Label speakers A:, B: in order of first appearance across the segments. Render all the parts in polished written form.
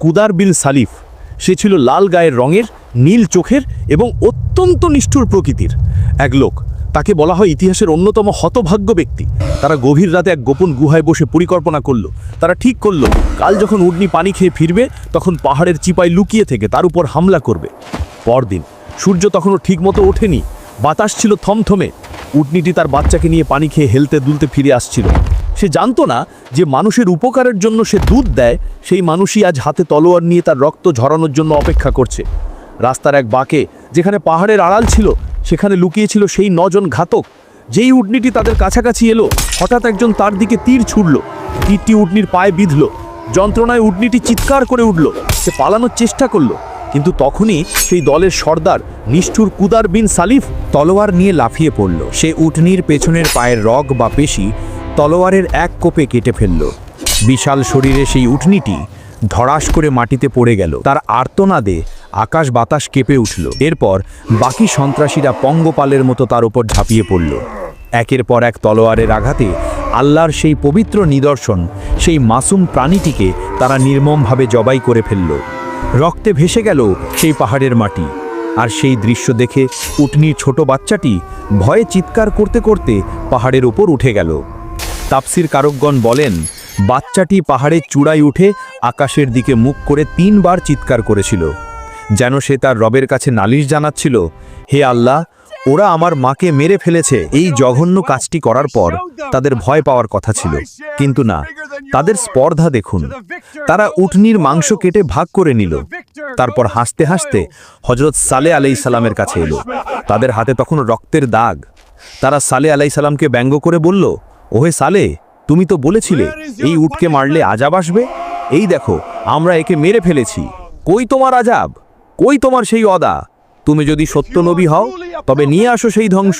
A: কুদার বিন Salif. সে ছিল লাল গায়ের রঙের, নীল চোখের এবং অত্যন্ত নিষ্ঠুর প্রকৃতির এক লোক। তাকে বলা হয় ইতিহাসের অন্যতম হতভাগ্য ব্যক্তি। তারা গভীর রাতে এক গোপন গুহায় বসে পরিকল্পনা করল। তারা ঠিক করল, কাল যখন উটনি পানি খেয়ে ফিরবে তখন পাহাড়ের চিপায় লুকিয়ে থেকে তার উপর হামলা করবে। পরদিন সূর্য তখনও ঠিকমতো ওঠেনি, বাতাস ছিল থমথমে। উটনিটি তার বাচ্চাকে নিয়ে পানি খেয়ে হেলতে দুলতে ফিরে আসছিল। সে জানতো না যে মানুষের উপকারের জন্য সে দুধ দেয়, সেই মানুষই আজ হাতে তলোয়ার নিয়ে তার রক্ত ঝরানোর জন্য অপেক্ষা করছে। রাস্তার এক বাঁকে, যেখানে পাহাড়ের আড়াল ছিল, সেখানে লুকিয়েছিল সেই 9 জন ঘাতক। যেই উটনিটি তাদের কাছাকাছি এলো, হঠাৎ একজন তার দিকে তীর ছুড়ল। তীরটি উটনির পায়ে বিঁধল। যন্ত্রণায় উটনিটি চিৎকার করে উঠল। সে পালানোর চেষ্টা করল, কিন্তু তখনই সেই দলের সর্দার নিষ্ঠুর কুদার বিন সালিফ তলোয়ার নিয়ে লাফিয়ে পড়ল। সে উটনির পেছনের পায়ের রগ বা পেশি তলোয়ারের এক কোপে কেটে ফেলল। বিশাল শরীরে সেই উটনিটি ধড়াস করে মাটিতে পড়ে গেল। তার আর্তনাদে আকাশ বাতাস কেঁপে উঠল। এরপর বাকি সন্ত্রাসীরা পঙ্গপালের মতো তার উপর ঝাঁপিয়ে পড়ল। একের পর এক তলোয়ারের আঘাতে আল্লাহর সেই পবিত্র নিদর্শন, সেই মাসুম প্রাণীটিকে তারা নির্মমভাবে জবাই করে ফেলল। রক্তে ভেসে গেল সেই পাহাড়ের মাটি। আর সেই দৃশ্য দেখে উটনির ছোট বাচ্চাটি ভয়ে চিৎকার করতে করতে পাহাড়ের উপর উঠে গেল। তাফসির কারকগণ বলেন, বাচ্চাটি পাহাড়ের চূড়ায় উঠে আকাশের দিকে মুখ করে 3 বার চিৎকার করেছিল, যেন সে তার রবের কাছে নালিশ জানাচ্ছিল, হে আল্লাহ, ওরা আমার মাকে মেরে ফেলেছে। এই জঘন্য কাজটি করার পর তাদের ভয় পাওয়ার কথা ছিল, কিন্তু না, তাদের স্পর্ধা দেখুন। তারা উটনির মাংস কেটে ভাগ করে নিল। তারপর হাসতে হাসতে হযরত সালেহ আলাইহিস সালামের কাছে এলো। তাদের হাতে তখন রক্তের দাগ। তারা সালেহ আলাইহিস সালামকে ব্যঙ্গ করে বলল, ওহে সালেহ, তুমি তো বলেছিলে এই উটকে মারলে আযাব আসবে। এই দেখো, আমরা একে মেরে ফেলেছি। কই তোমার আযাব? কই তোমার সেই ওয়াদা? তুমি যদি সত্য নবী হও তবে নিয়ে আসো সেই ধ্বংস।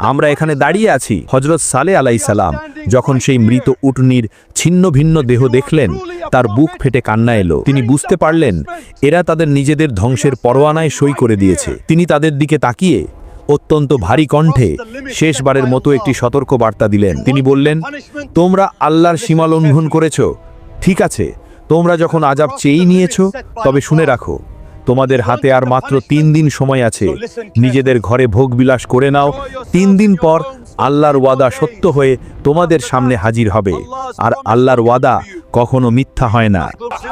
A: আমরা এখানে দাঁড়িয়ে আছি। হযরত সালেহ আলাইহিস সালাম যখন সেই মৃত উটনির ছিন্ন ভিন্ন দেহ দেখলেন, তার বুক ফেটে কান্না এলো। তিনি বুঝতে পারলেন এরা তাদের নিজেদের ধ্বংসের পরোয়ানায় সই করে দিয়েছে। তিনি তাদের দিকে তাকিয়ে অত্যন্ত ভারী কণ্ঠে শেষবারের মতো একটি সতর্ক বার্তা দিলেন। তিনি বললেন, তোমরা আল্লাহর সীমা লঙ্ঘন করেছ। ঠিক আছে, তোমরা যখন আযাব চেয়েই নিয়েছ, তবে শুনে রাখো, তোমাদের হাতে আর মাত্র 3 দিন সময় আছে। নিজেদের ঘরে ভোগ বিলাস করে নাও। 3 দিন পর আল্লাহর ওয়াদা সত্য হয়ে তোমাদের সামনে হাজির হবে, আর আল্লাহর ওয়াদা কখনো মিথ্যা হয় না।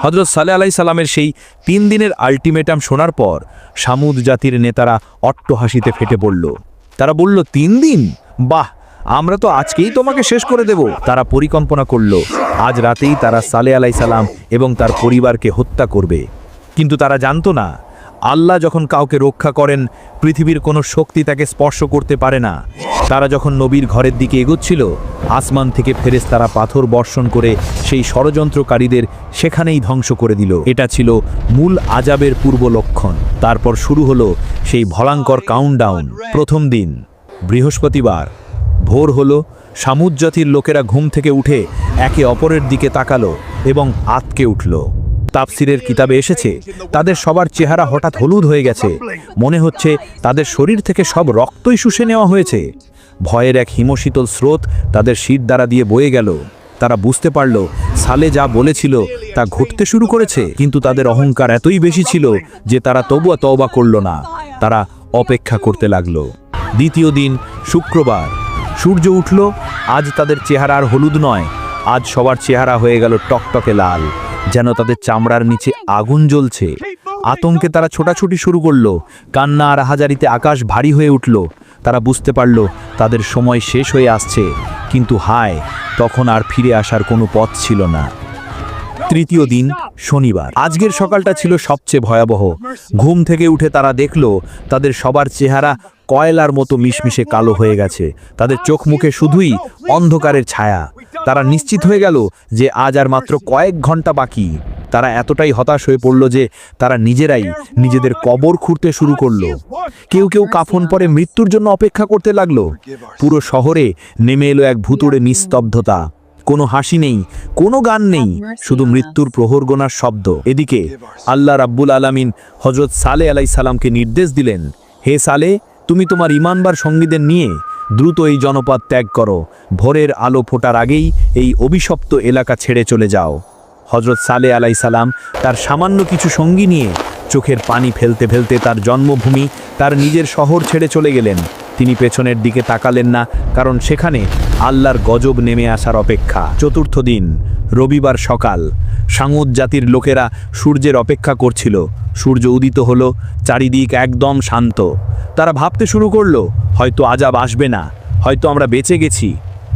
A: হযরত সালেহ আলাইহিস সালামের সেই 3 দিনের আলটিমেটাম শোনার পর সামুদ জাতির নেতারা অট্টহাসিতে ফেটে পড়ল। তারা বলল, 3 দিন? বাহ, আমরা তো আজকেই তোমাকে শেষ করে দেব। তারা পরিকল্পনা করল আজ রাতেই তারা সালেহ আলাইহিস সালাম এবং তার পরিবারকে হত্যা করবে। কিন্তু তারা জানতো না, আল্লাহ যখন কাউকে রক্ষা করেন, পৃথিবীর কোনো শক্তি তাকে স্পর্শ করতে পারে না। তারা যখন নবীর ঘরের দিকে এগোচ্ছিল, আসমান থেকে ফেরেশতারা পাথর বর্ষণ করে সেই ষড়যন্ত্রকারীদের সেখানেই ধ্বংস করে দিল। এটা ছিল মূল আযাবের পূর্ব লক্ষণ। তারপর শুরু হলো সেই ভয়ঙ্কর কাউন্টডাউন। প্রথম দিন বৃহস্পতিবার ভোর হলো। সামুদ জাতির লোকেরা ঘুম থেকে উঠে একে অপরের দিকে তাকালো এবং আঁতকে উঠল। তাফসিরের কিতাবে এসেছে, তাদের সবার চেহারা হঠাৎ হলুদ হয়ে গেছে। মনে হচ্ছে তাদের শরীর থেকে সব রক্তই শুষে নেওয়া হয়েছে। ভয়ের এক হিমশীতল স্রোত তাদের শির দ্বারা দিয়ে বয়ে গেল। তারা বুঝতে পারল সালেহ যা বলেছিল তা ঘটতে শুরু করেছে। কিন্তু তাদের অহংকার এতই বেশি ছিল যে তারা তবুও তওবা করল না। তারা অপেক্ষা করতে লাগলো। দ্বিতীয় দিন শুক্রবার সূর্য উঠল। আজ তাদের চেহারা আর হলুদ নয়, আজ সবার চেহারা হয়ে গেল টকটকে লাল, যেন তাদের চামড়ার নিচে আগুন জ্বলছে। আতঙ্কে তারা ছোটাছুটি শুরু করলো। কান্না আর হাজারিতে আকাশ ভারী হয়ে উঠল। তারা বুঝতে পারল তাদের সময় শেষ হয়ে আসছে, কিন্তু হায়, তখন আর ফিরে আসার কোনো পথ ছিল না। তৃতীয় দিন শনিবার। আজকের সকালটা ছিল সবচেয়ে ভয়াবহ। ঘুম থেকে উঠে তারা দেখল তাদের সবার চেহারা কয়লার মতো মিশমিশে কালো হয়ে গেছে। তাদের চোখ মুখে শুধুই অন্ধকারের ছায়া। তারা নিশ্চিত হয়ে গেল যে আজ আর মাত্র কয়েক ঘন্টা বাকি। তারা এতটাই হতাশ হয়ে পড়ল যে তারা নিজেরাই নিজেদের কবর খুঁড়তে শুরু করলো। কেউ কেউ কাফন পরে মৃত্যুর জন্য অপেক্ষা করতে লাগলো। পুরো শহরে নেমে এলো এক ভুতুড়ে নিস্তব্ধতা। কোনো হাসি নেই, কোনো গান নেই, শুধু মৃত্যুর প্রহরগোনার শব্দ। এদিকে আল্লাহ রাব্বুল আলামিন হযরত সালেহ আলাইহিস সালামকে নির্দেশ দিলেন, হে সালেহ, তুমি তোমার ঈমানবার সঙ্গীদের নিয়ে দ্রুত এই জনপদ ত্যাগ করো। ভোরের আলো ফোটার আগেই এই অভিশপ্ত এলাকা ছেড়ে চলে যাও। হজরত সালে আলাইসালাম তার সামান্য কিছু সঙ্গী নিয়ে চোখের পানি ফেলতে ফেলতে তার জন্মভূমি, তার নিজের শহর ছেড়ে চলে গেলেন। তিনি পেছনের দিকে তাকালেন না, কারণ সেখানে আল্লাহর গজব নেমে আসার অপেক্ষা। চতুর্থ দিন, রবিবার সকাল। সামুদ জাতির লোকেরা সূর্যের অপেক্ষা করছিল। সূর্য উদিত হলো, চারিদিক একদম শান্ত। তারা ভাবতে শুরু করলো, হয়তো আজাব আসবে না, হয়তো আমরা বেঁচে গেছি।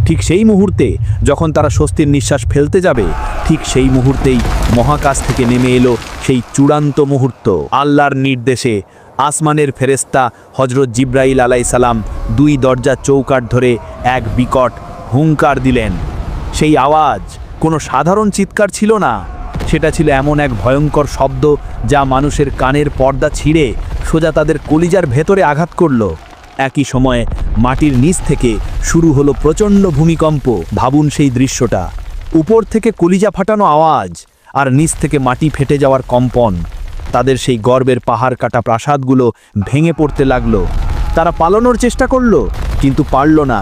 A: ঠিক সেই মুহূর্তে যখন তারা স্বস্তির নিঃশ্বাস ফেলতে যাবে, ঠিক সেই মুহূর্তেই মহাকাশ থেকে নেমে এলো সেই চূড়ান্ত মুহূর্ত। আল্লাহর নির্দেশে আসমানের ফেরেশতা হজরত জিব্রাইল আলাইসালাম দুই দরজার চৌকাঠ ধরে এক বিকট হুঙ্কার দিলেন। সেই আওয়াজ কোনো সাধারণ চিৎকার ছিল না, সেটা ছিল এমন এক ভয়ঙ্কর শব্দ যা মানুষের কানের পর্দা ছিঁড়ে সোজা তাদের কলিজার ভেতরে আঘাত করল। একই সময়ে মাটির নিচ থেকে শুরু হলো প্রচণ্ড ভূমিকম্প। ভাবুন সেই দৃশ্যটা, উপর থেকে কলিজা ফাটানো আওয়াজ আর নিচ থেকে মাটি ফেটে যাওয়ার কম্পন। তাদের সেই গর্বের পাহাড় কাটা প্রাসাদগুলো ভেঙে পড়তে লাগলো। তারা পালানোর চেষ্টা করলো, কিন্তু পারল না।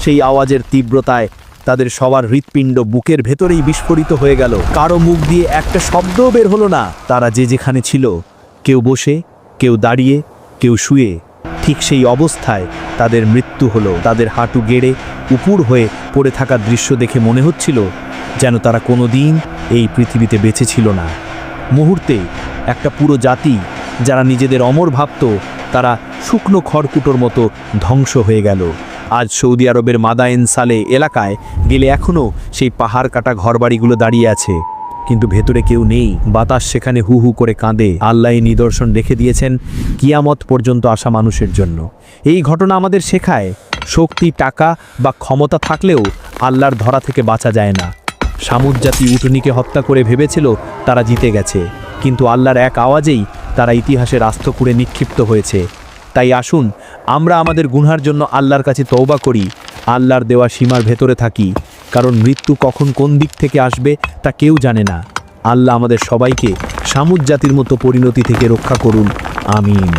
A: সেই আওয়াজের তীব্রতায় তাদের সবার হৃৎপিণ্ড বুকের ভেতরেই বিস্ফোরিত হয়ে গেল। কারো মুখ দিয়ে একটা শব্দও বের হলো না। তারা যে যেখানে ছিল, কেউ বসে, কেউ দাঁড়িয়ে, কেউ শুয়ে, ঠিক সেই অবস্থায় তাদের মৃত্যু হলো। তাদের হাঁটু গেড়ে উপুর হয়ে পড়ে থাকার দৃশ্য দেখে মনে হচ্ছিল যেন তারা কোনো দিন এই পৃথিবীতে বেঁচে ছিল না। মুহূর্তে একটা পুরো জাতি যারা নিজেদের অমর ভাবত, তারা শুকনো খড়কুটোর মতো ধ্বংস হয়ে গেল। আজ সৌদি আরবের মাদায়েন সালে এলাকায় গেলে এখনও সেই পাহাড় কাটা ঘরবাড়িগুলো দাঁড়িয়ে আছে, কিন্তু ভেতরে কেউ নেই। বাতাস সেখানে হু হু করে কাঁদে। আল্লাহ নিদর্শন রেখে দিয়েছেন কিয়ামত পর্যন্ত আসা মানুষের জন্য। এই ঘটনা আমাদের শেখায়, শক্তি, টাকা বা ক্ষমতা থাকলেও আল্লাহর ধরা থেকে বাঁচা যায় না। সামুদ জাতি উটনীকে হত্যা করে ভেবেছিল তারা জিতে গেছে, কিন্তু আল্লাহর এক আওয়াজেই তারা ইতিহাসের আস্তকুড়ে নিক্ষিপ্ত হয়েছে। তাই আসুন আমরা আমাদের গুনহার জন্য আল্লাহর কাছে তওবা করি, আল্লাহর দেওয়া সীমার ভেতরে থাকি, কারণ মৃত্যু কখন কোন দিক থেকে আসবে তা কেউ জানে না। আল্লাহ আমাদের সবাইকে সামুদ জাতির মতো পরিণতি থেকে রক্ষা করুন। আমিন।